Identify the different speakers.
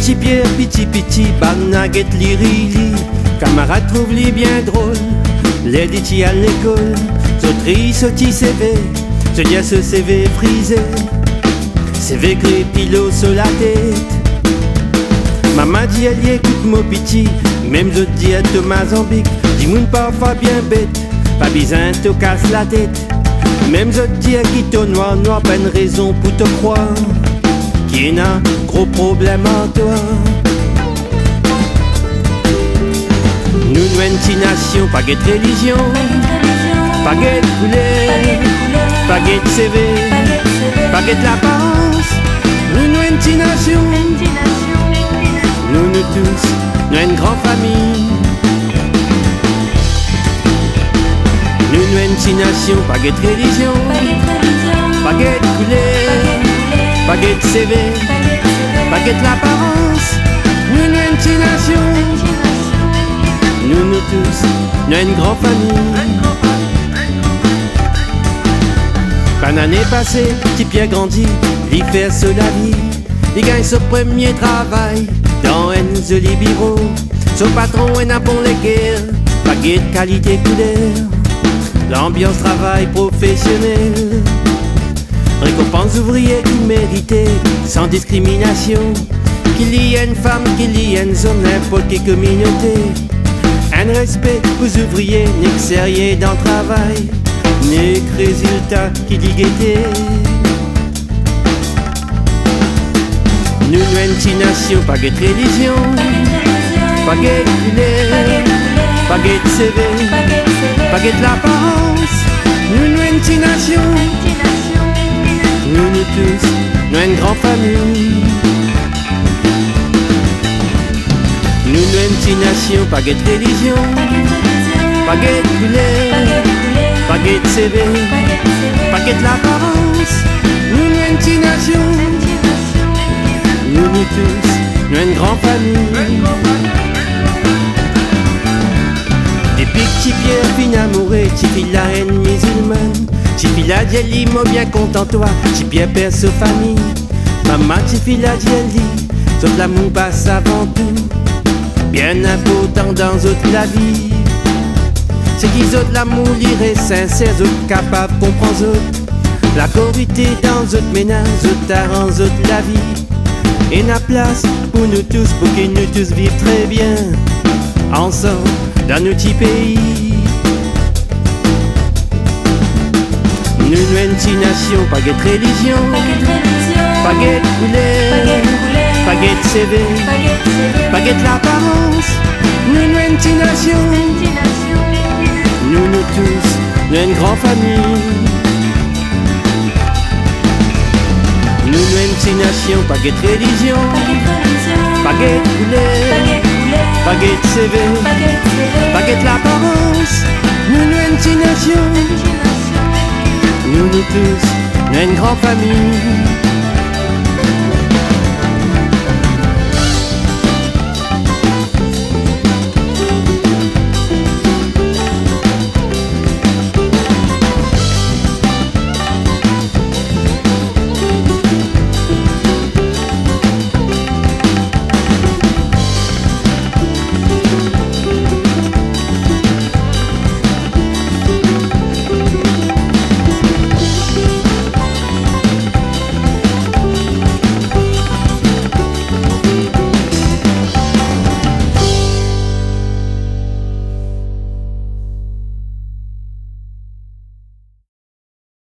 Speaker 1: Petit Pierre, piti, barnaguette, lirili. Camarade trouve-les bien drôle, les dit à l'école. Sauterie, sautis, CV, je dis à ce CV frisé. CV gris, pilo sur la tête. Maman dit, elle y écoute mon petit. Même je dis à Thomas Zambic, dis-moi parfois bien bête. Pas besoin te casse la tête. Même je dis à qui ton noir, pas une raison pour te croire. Qui n'a gros problème en toi. Nous une petite nation, pas de religion, pas de couleur, pas de CV, pas de l'apparence. Nous une petite nation, nous tous, nous une grande famille. Nous une petite nation, pas de religion, pas de couleur, pas de CV, pas de l'apparence. Nous une petite nation. Nous tous, nous une grande famille. Pas l'année passée, petit Pierre grandit, il fait sur la vie. Il gagne son premier travail dans un joli bureau. Son patron est un bon léguer, pas de qualité couleur. L'ambiance travail professionnel. Récompense ouvrier qui méritait, sans discrimination. Qu'il y ait une femme, qu'il y ait une zone, n'importe quelle communauté. Un respect aux ouvriers, n'est que sérieux dans le travail, n'est que résultat qui dit gaieté. Nous, une petite nation, pas de religion, pas de couleur, pas de CV, pas de l'apparence. Nous, une petite nation, nous tous, nous une grande famille. Nous, une petite nation, pas de religion, pas de couleur, pas de CV, pas de l'apparence. Nous, une petite nation, nous tous, nous une grande famille. Depuis que petit Pierre finit amoureux, petit fille la haine musulmane. Petit fille la dit, elle m'a bien content toi, petit Pierre perd sa famille. Maman, petit fille la dit, elle dit, sauf l'amour passe avant tout. Bien important dans toute la vie. C'est qu'ils ont de l'amour libre et sincère, autres capables de comprendre autres. La corité dans autres ménages, autres arrange autres la vie. Et la place pour nous tous, pour que nous tous vivent très bien ensemble dans notre petit pays. Nous, une petite nation, pas de religion, pas de couleur, pas de CV, pas de l'apparence. Nous, une petite nation, nous tous, nous une grande famille. Nous, une petite nation, pas de religion, pas de couleur, pas de CV, pas de l'apparence. Nous, une petite nation, nous tous, nous une grande famille.